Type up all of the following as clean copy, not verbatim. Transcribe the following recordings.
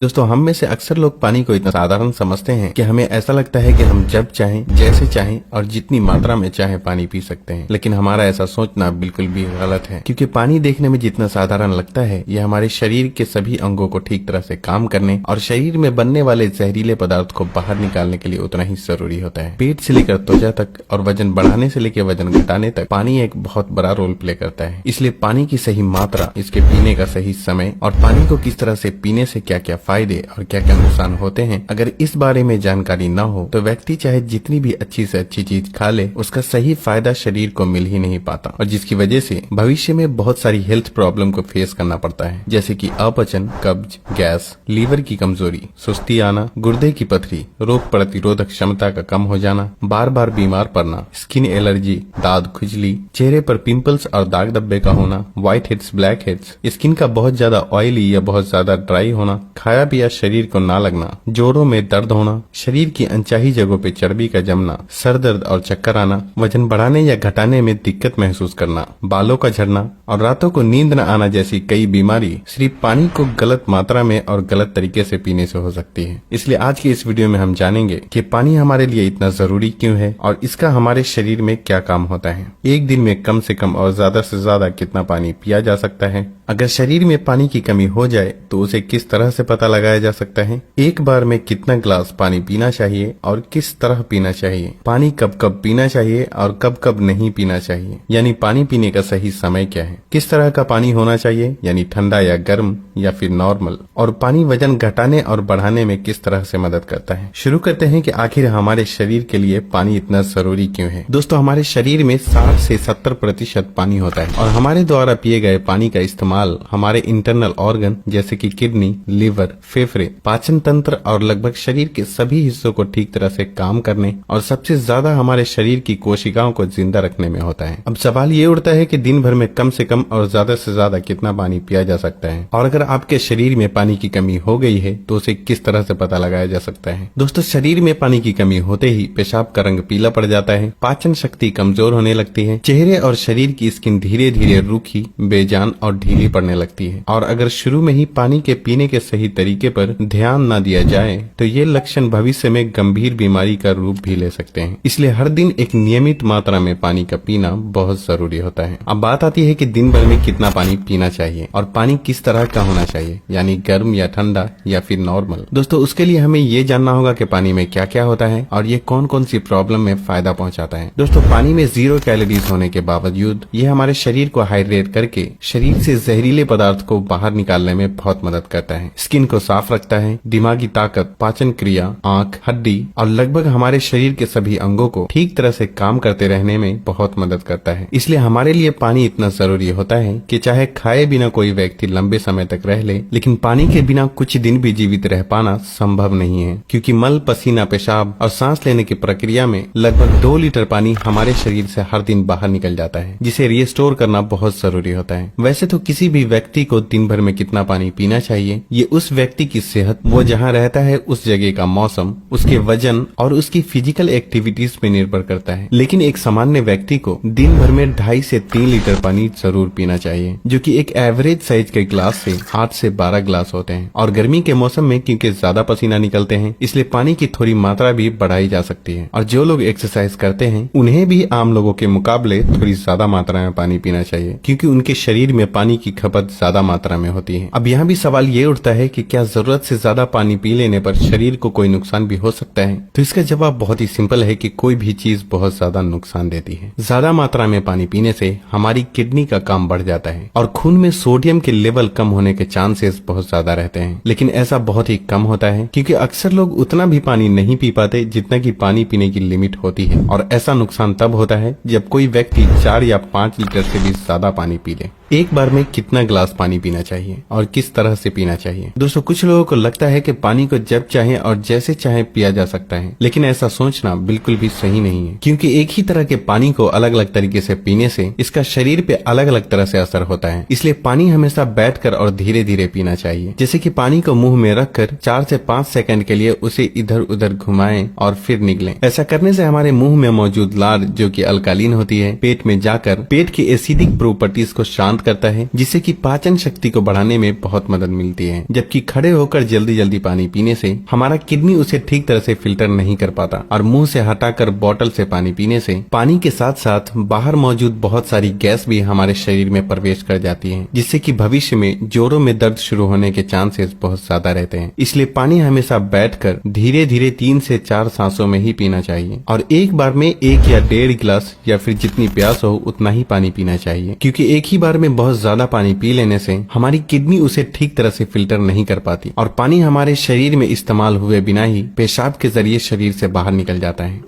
दोस्तों, हम में से अक्सर लोग पानी को इतना साधारण समझते हैं कि हमें ऐसा लगता है कि हम जब चाहें, जैसे चाहें और जितनी मात्रा में चाहें पानी पी सकते हैं। लेकिन हमारा ऐसा सोचना बिल्कुल भी गलत है, क्योंकि पानी देखने में जितना साधारण लगता है, यह हमारे शरीर के सभी अंगों को ठीक तरह से काम करने और शरीर में बनने वाले जहरीले पदार्थ को बाहर निकालने के लिए उतना ही जरूरी होता है। पेट से लेकर त्वचा तक और वजन बढ़ाने से लेकर वजन घटाने तक पानी एक बहुत बड़ा रोल प्ले करता है। इसलिए पानी की सही मात्रा, इसके पीने का सही समय और पानी को किस तरह से पीने से क्या क्या फायदे और क्या क्या नुकसान होते हैं, अगर इस बारे में जानकारी न हो तो व्यक्ति चाहे जितनी भी अच्छी से अच्छी चीज खा ले, उसका सही फायदा शरीर को मिल ही नहीं पाता और जिसकी वजह से भविष्य में बहुत सारी हेल्थ प्रॉब्लम को फेस करना पड़ता है, जैसे कि अपचन, कब्ज, गैस, लीवर की कमजोरी, सुस्ती आना, गुर्दे की पथरी, रोग प्रतिरोधक क्षमता का कम हो जाना, बार बार बीमार पड़ना, स्किन एलर्जी, दांत खुजली, चेहरे पर पिंपल्स और दाग धब्बे का होना, white heads, black heads, skin का बहुत ज्यादा ऑयली या बहुत ज्यादा ड्राई होना, खाया पिया शरीर को ना लगना, जोड़ों में दर्द होना, शरीर की अनचाही जगहों पे चर्बी का जमना, सर दर्द और चक्कर आना, वजन बढ़ाने या घटाने में दिक्कत महसूस करना, बालों का झड़ना और रातों को नींद न आना जैसी कई बीमारी सिर्फ पानी को गलत मात्रा में और गलत तरीके से पीने से हो सकती है। इसलिए आज की इस वीडियो में हम जानेंगे कि पानी हमारे लिए इतना जरूरी क्यों है और इसका हमारे शरीर में क्या काम होता है। एक दिन में कम से कम और ज्यादा से ज्यादा कितना पानी पिया जा सकता है, अगर शरीर में पानी की कमी हो जाए तो उसे किस तरह से पता लगाया जा सकता है, एक बार में कितना ग्लास पानी पीना चाहिए और किस तरह पीना चाहिए, पानी कब कब पीना चाहिए और कब कब नहीं पीना चाहिए, यानी पानी पीने का सही समय क्या है, किस तरह का पानी होना चाहिए, यानी ठंडा या गर्म या फिर नॉर्मल, और पानी वजन घटाने और बढ़ाने में किस तरह से मदद करता है। शुरू करते हैं कि आखिर हमारे शरीर के लिए पानी इतना जरूरी क्यों है। दोस्तों, हमारे शरीर में 60 से 70% पानी होता है और हमारे द्वारा पिए गए पानी का इस्तेमाल हमारे इंटरनल ऑर्गन जैसे कि किडनी, लीवर, फेफड़े, पाचन तंत्र और लगभग शरीर के सभी हिस्सों को ठीक तरह से काम करने और सबसे ज्यादा हमारे शरीर की कोशिकाओं को जिंदा रखने में होता है। अब सवाल ये उठता है कि दिन भर में कम से कम और ज्यादा से ज्यादा कितना पानी पिया जा सकता है और अगर आपके शरीर में पानी की कमी हो गई है तो उसे किस तरह से पता लगाया जा सकता है। दोस्तों, शरीर में पानी की कमी होते ही पेशाब का रंग पीला पड़ जाता है, पाचन शक्ति कमजोर होने लगती है, चेहरे और शरीर की स्किन धीरे धीरे रूखी, बेजान और ढीली पड़ने लगती है और अगर शुरू में ही पानी के पीने के सही तरीके पर ध्यान न दिया जाए तो ये लक्षण भविष्य में गंभीर बीमारी का रूप भी ले सकते हैं। इसलिए हर दिन एक नियमित मात्रा में पानी का पीना बहुत जरूरी होता है। अब बात आती है कि दिन भर में कितना पानी पीना चाहिए और पानी किस तरह का होना चाहिए, यानी गर्म या ठंडा या फिर नॉर्मल। दोस्तों, उसके लिए हमें ये जानना होगा कि पानी में क्या क्या होता है और ये कौन कौन सी प्रॉब्लम में फायदा पहुंचाता है। दोस्तों, पानी में 0 कैलोरीज होने के बावजूद ये हमारे शरीर को हाइड्रेट करके शरीर से जहरीले पदार्थ को बाहर निकालने में बहुत मदद करता है, स्किन को साफ रखता है, दिमागी ताकत, पाचन क्रिया, आंख, हड्डी और लगभग हमारे शरीर के सभी अंगों को ठीक तरह से काम करते रहने में बहुत मदद करता है। इसलिए हमारे लिए पानी इतना जरूरी होता है कि चाहे खाए बिना कोई व्यक्ति लंबे समय तक रह ले, लेकिन पानी के बिना कुछ दिन भी जीवित रह पाना संभव नहीं है, क्योंकि मल, पसीना, पेशाब और सांस लेने की प्रक्रिया में लगभग 2 लीटर पानी हमारे शरीर से हर दिन बाहर निकल जाता है, जिसे रिस्टोर करना बहुत जरूरी होता है। वैसे तो किसी भी व्यक्ति को दिन भर में कितना पानी पीना चाहिए ये उस व्यक्ति की सेहत, वो जहाँ रहता है उस जगह का मौसम, उसके वजन और उसकी फिजिकल एक्टिविटीज पे निर्भर करता है। लेकिन एक सामान्य व्यक्ति को दिन भर में 2.5 से 3 लीटर पानी जरूर पीना चाहिए, जो कि एक एवरेज साइज के ग्लास से 8 से 12 ग्लास होते हैं। और गर्मी के मौसम में क्योंकि ज्यादा पसीना निकलते हैं, इसलिए पानी की थोड़ी मात्रा भी बढ़ाई जा सकती है। और जो लोग एक्सरसाइज करते हैं उन्हें भी आम लोगों के मुकाबले थोड़ी ज्यादा मात्रा में पानी पीना चाहिए, क्योंकि उनके शरीर में पानी की खपत ज्यादा मात्रा में होती है। अब यहाँ भी सवाल ये उठता है कि क्या जरूरत से ज्यादा पानी पी लेने पर शरीर को कोई नुकसान भी हो सकता है। तो इसका जवाब बहुत ही सिंपल है कि कोई भी चीज बहुत ज्यादा नुकसान देती है। ज्यादा मात्रा में पानी पीने से हमारी किडनी का काम बढ़ जाता है और खून में सोडियम के लेवल कम होने के चांसेस बहुत ज्यादा रहते हैं। लेकिन ऐसा बहुत ही कम होता है, क्योंकि अक्सर लोग उतना भी पानी नहीं पी पाते जितना कि पानी पीने की लिमिट होती है। और ऐसा नुकसान तब होता है जब कोई व्यक्ति 4 या 5 लीटर से भी ज्यादा पानी पी ले। एक बार में कितना ग्लास पानी पीना चाहिए और किस तरह से पीना चाहिए। दोस्तों, कुछ लोगों को लगता है कि पानी को जब चाहे और जैसे चाहे पिया जा सकता है, लेकिन ऐसा सोचना बिल्कुल भी सही नहीं है, क्योंकि एक ही तरह के पानी को अलग अलग तरीके से पीने से इसका शरीर पे अलग अलग तरह से असर होता है। इसलिए पानी हमेशा बैठकर और धीरे धीरे पीना चाहिए। जैसे कि पानी को मुंह में रखकर 4 से 5 सेकंड के लिए उसे इधर उधर घुमाएं और फिर निगलें। ऐसा करने से हमारे मुंह में मौजूद लार, जो कि अल्कालीन होती है, पेट में जाकर पेट की एसिडिक प्रॉपर्टीज को शांत करता है, जिससे जिससे कि पाचन शक्ति को बढ़ाने में बहुत मदद मिलती है। जबकि खड़े होकर जल्दी जल्दी पानी पीने से हमारा किडनी उसे ठीक तरह से फिल्टर नहीं कर पाता और मुंह से हटाकर बोतल से पानी पीने से पानी के साथ साथ बाहर मौजूद बहुत सारी गैस भी हमारे शरीर में प्रवेश कर जाती है, जिससे कि भविष्य में जोड़ों में दर्द शुरू होने के चांसेस बहुत ज्यादा रहते हैं। इसलिए पानी हमेशा बैठकर धीरे धीरे 3 से 4 सांसों में ही पीना चाहिए और एक बार में 1 या 1.5 गिलास या फिर जितनी प्यास हो उतना ही पानी पीना चाहिए, क्योंकि एक ही बार में बहुत ज्यादा पानी पी लेने से हमारी किडनी उसे ठीक तरह से फिल्टर नहीं कर पाती और पानी हमारे शरीर में इस्तेमाल हुए बिना ही पेशाब के जरिए शरीर से बाहर निकल जाता है।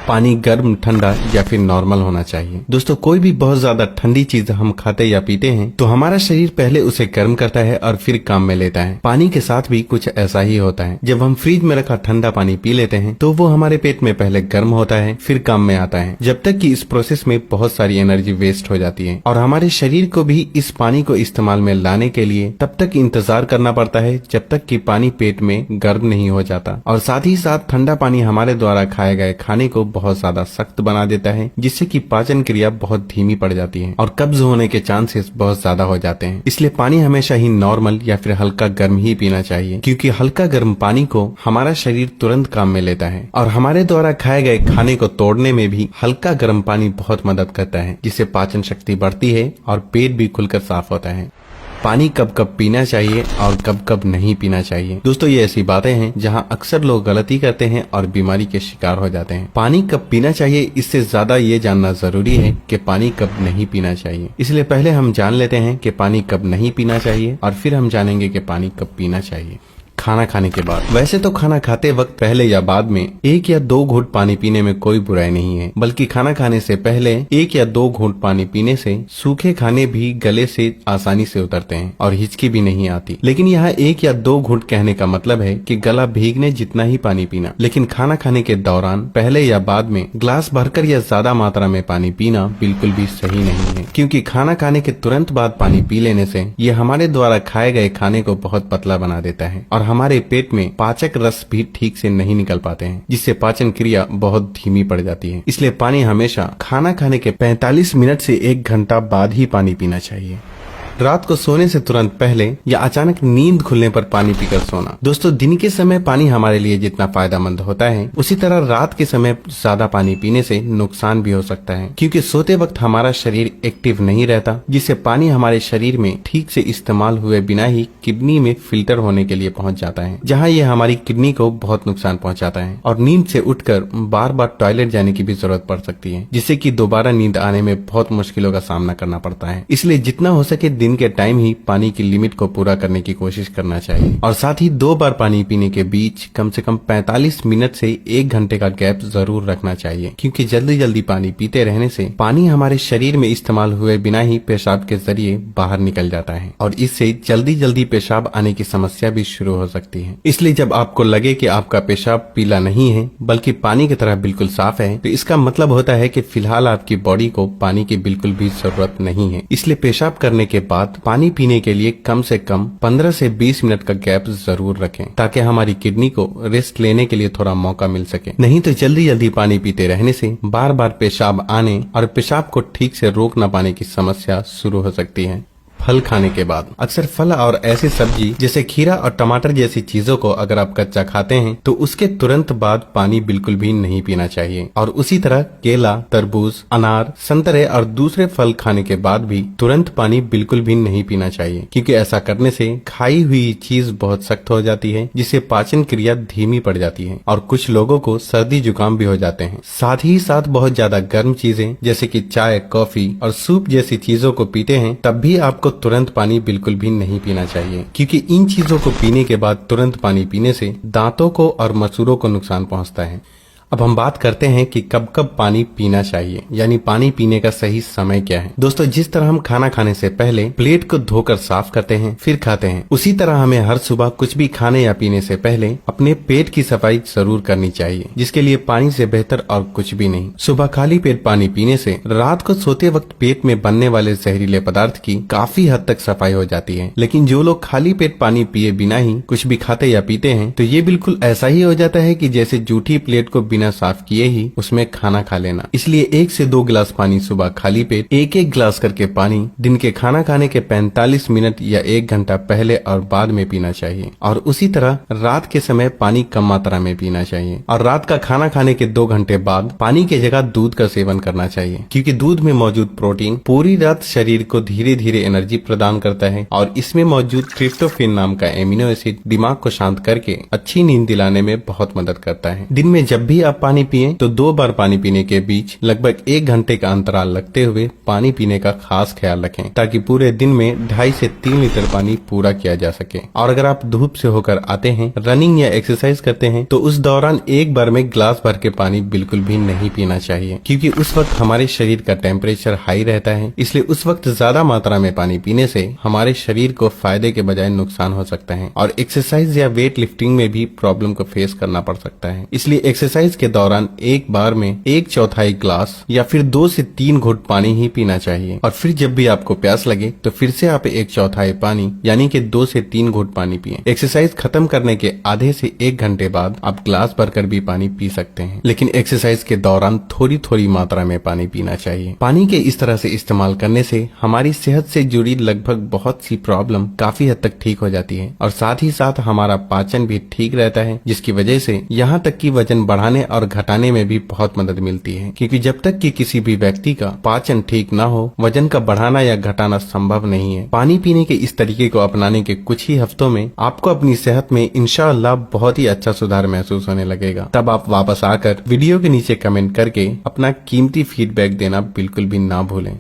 पानी गर्म, ठंडा या फिर नॉर्मल होना चाहिए। दोस्तों, कोई भी बहुत ज्यादा ठंडी चीज हम खाते या पीते हैं तो हमारा शरीर पहले उसे गर्म करता है और फिर काम में लेता है। पानी के साथ भी कुछ ऐसा ही होता है। जब हम फ्रिज में रखा ठंडा पानी पी लेते हैं तो वो हमारे पेट में पहले गर्म होता है फिर काम में आता है, जब तक कि इस प्रोसेस में बहुत सारी एनर्जी वेस्ट हो जाती है और हमारे शरीर को भी इस पानी को इस्तेमाल में लाने के लिए तब तक इंतजार करना पड़ता है जब तक कि पानी पेट में गर्म नहीं हो जाता। और साथ ही साथ ठंडा पानी हमारे द्वारा खाए गए खाने को बहुत ज्यादा सख्त बना देता है, जिससे कि पाचन क्रिया बहुत धीमी पड़ जाती है और कब्ज होने के चांसेस बहुत ज्यादा हो जाते हैं। इसलिए पानी हमेशा ही नॉर्मल या फिर हल्का गर्म ही पीना चाहिए, क्योंकि हल्का गर्म पानी को हमारा शरीर तुरंत काम में लेता है और हमारे द्वारा खाए गए खाने को तोड़ने में भी हल्का गर्म पानी बहुत मदद करता है, जिससे पाचन शक्ति बढ़ती है और पेट भी खुलकर साफ होता है। पानी कब कब पीना चाहिए और कब कब नहीं पीना चाहिए। दोस्तों, ये ऐसी बातें हैं जहां अक्सर लोग गलती करते हैं और बीमारी के शिकार हो जाते हैं। पानी कब पीना चाहिए इससे ज्यादा ये जानना जरूरी है कि पानी कब नहीं पीना चाहिए। इसलिए पहले हम जान लेते हैं कि पानी कब नहीं पीना चाहिए और फिर हम जानेंगे कि पानी कब पीना चाहिए। खाना खाने के बाद। वैसे तो खाना खाते वक्त पहले या बाद में 1 या 2 घूंट पानी पीने में कोई बुराई नहीं है, बल्कि खाना खाने से पहले 1 या 2 घूंट पानी पीने से सूखे खाने भी गले से आसानी से उतरते हैं और हिचकी भी नहीं आती। लेकिन यहाँ 1 या 2 घूंट कहने का मतलब है कि गला भीगने जितना ही पानी पीना। लेकिन खाना खाने के दौरान पहले या बाद में ग्लास भरकर या ज्यादा मात्रा में पानी पीना बिल्कुल भी सही नहीं है, क्योंकि खाना खाने के तुरंत बाद पानी पी लेने से ये हमारे द्वारा खाए गए खाने को बहुत पतला बना देता है और हमारे पेट में पाचक रस भी ठीक से नहीं निकल पाते हैं, जिससे पाचन क्रिया बहुत धीमी पड़ जाती है। इसलिए पानी हमेशा खाना खाने के 45 मिनट से 1 घंटा बाद ही पानी पीना चाहिए। रात को सोने से तुरंत पहले या अचानक नींद खुलने पर पानी पीकर सोना। दोस्तों, दिन के समय पानी हमारे लिए जितना फायदेमंद होता है उसी तरह रात के समय ज्यादा पानी पीने से नुकसान भी हो सकता है, क्योंकि सोते वक्त हमारा शरीर एक्टिव नहीं रहता, जिससे पानी हमारे शरीर में ठीक से इस्तेमाल हुए बिना ही किडनी में फिल्टर होने के लिए पहुंच जाता है, जहां ये हमारी किडनी को बहुत नुकसान पहुंचाता है और नींद से उठकर बार बार टॉयलेट जाने की भी जरूरत पड़ सकती है, जिससे कि दोबारा नींद आने में बहुत मुश्किलों का सामना करना पड़ता है। इसलिए जितना हो सके दिन के टाइम ही पानी की लिमिट को पूरा करने की कोशिश करना चाहिए और साथ ही 2 बार पानी पीने के बीच कम से कम 45 मिनट से 1 घंटे का गैप जरूर रखना चाहिए, क्योंकि जल्दी जल्दी पानी पीते रहने से पानी हमारे शरीर में इस्तेमाल हुए बिना ही पेशाब के जरिए बाहर निकल जाता है और इससे जल्दी जल्दी पेशाब आने की समस्या भी शुरू हो सकती है। इसलिए जब आपको लगे कि आपका पेशाब पीला नहीं है बल्कि पानी की तरह बिल्कुल साफ है, तो इसका मतलब होता है कि फिलहाल आपकी बॉडी को पानी की बिल्कुल भी जरूरत नहीं है। इसलिए पेशाब करने के बाद पानी पीने के लिए कम से कम 15 से 20 मिनट का गैप जरूर रखें, ताकि हमारी किडनी को रेस्ट लेने के लिए थोड़ा मौका मिल सके। नहीं तो जल्दी जल्दी पानी पीते रहने से बार बार पेशाब आने और पेशाब को ठीक से रोक न पाने की समस्या शुरू हो सकती है। फल खाने के बाद। अक्सर फल और ऐसी सब्जी जैसे खीरा और टमाटर जैसी चीजों को अगर आप कच्चा खाते हैं तो उसके तुरंत बाद पानी बिल्कुल भी नहीं पीना चाहिए, और उसी तरह केला, तरबूज, अनार, संतरे और दूसरे फल खाने के बाद भी तुरंत पानी बिल्कुल भी नहीं पीना चाहिए, क्योंकि ऐसा करने से खाई हुई चीज बहुत सख्त हो जाती है, जिससे पाचन क्रिया धीमी पड़ जाती है और कुछ लोगों को सर्दी जुकाम भी हो जाते हैं। साथ ही साथ बहुत ज्यादा गर्म चीजें जैसे कि चाय, कॉफी और सूप जैसी चीजों को पीते हैं तब भी आपको तुरंत पानी बिल्कुल भी नहीं पीना चाहिए, क्योंकि इन चीजों को पीने के बाद तुरंत पानी पीने से दांतों को और मसूड़ों को नुकसान पहुंचता है। अब हम बात करते हैं कि कब कब पानी पीना चाहिए, यानी पानी पीने का सही समय क्या है। दोस्तों, जिस तरह हम खाना खाने से पहले प्लेट को धोकर साफ करते हैं फिर खाते हैं, उसी तरह हमें हर सुबह कुछ भी खाने या पीने से पहले अपने पेट की सफाई जरूर करनी चाहिए, जिसके लिए पानी से बेहतर और कुछ भी नहीं। सुबह खाली पेट पानी पीने से रात को सोते वक्त पेट में बनने वाले जहरीले पदार्थ की काफी हद तक सफाई हो जाती है। लेकिन जो लोग खाली पेट पानी पिए बिना ही कुछ भी खाते या पीते हैं तो ये बिल्कुल ऐसा ही हो जाता है कि जैसे जूठी प्लेट को बिना बिना साफ किए ही उसमें खाना खा लेना। इसलिए 1 से 2 गिलास पानी सुबह खाली पेट 1-1 गिलास करके पानी दिन के खाना खाने के 45 मिनट या 1 घंटा पहले और बाद में पीना चाहिए। और उसी तरह रात के समय पानी कम मात्रा में पीना चाहिए और रात का खाना खाने के 2 घंटे बाद पानी की जगह दूध का सेवन करना चाहिए, क्योंकि दूध में मौजूद प्रोटीन पूरी रात शरीर को धीरे धीरे एनर्जी प्रदान करता है और इसमें मौजूद ट्रिप्टोफैन नाम का एमिनो एसिड दिमाग को शांत करके अच्छी नींद दिलाने में बहुत मदद करता है। दिन में जब भी आप पानी पिएं तो 2 बार पानी पीने के बीच लगभग 1 घंटे का अंतराल रखते हुए पानी पीने का खास ख्याल रखें, ताकि पूरे दिन में 2.5 से 3 लीटर पानी पूरा किया जा सके। और अगर आप धूप से होकर आते हैं, रनिंग या एक्सरसाइज करते हैं, तो उस दौरान एक बार में ग्लास भर के पानी बिल्कुल भी नहीं पीना चाहिए, क्योंकि उस वक्त हमारे शरीर का टेम्परेचर हाई रहता है। इसलिए उस वक्त ज्यादा मात्रा में पानी पीने से हमारे शरीर को फायदे के बजाय नुकसान हो सकता है और एक्सरसाइज या वेट लिफ्टिंग में भी प्रॉब्लम को फेस करना पड़ सकता है। इसलिए एक्सरसाइज के दौरान एक बार में 1/4 ग्लास या फिर 2 से 3 घुट पानी ही पीना चाहिए। और फिर जब भी आपको प्यास लगे तो फिर से आप 1/4 पानी यानी कि 2 से 3 घुट पानी पिएं। एक्सरसाइज खत्म करने के आधे से 1 घंटे बाद आप ग्लास भरकर भी पानी पी सकते हैं, लेकिन एक्सरसाइज के दौरान थोड़ी थोड़ी मात्रा में पानी पीना चाहिए। पानी के इस तरह से इस्तेमाल करने से हमारी सेहत से जुड़ी लगभग बहुत सी प्रॉब्लम काफी हद तक ठीक हो जाती है और साथ ही साथ हमारा पाचन भी ठीक रहता है, जिसकी वजह से यहाँ तक कि वजन बढ़ाने और घटाने में भी बहुत मदद मिलती है, क्योंकि जब तक कि किसी भी व्यक्ति का पाचन ठीक ना हो, वजन का बढ़ाना या घटाना संभव नहीं है। पानी पीने के इस तरीके को अपनाने के कुछ ही हफ्तों में आपको अपनी सेहत में इंशाअल्लाह बहुत ही अच्छा सुधार महसूस होने लगेगा। तब आप वापस आकर वीडियो के नीचे कमेंट करके अपना कीमती फीडबैक देना बिल्कुल भी ना भूलें।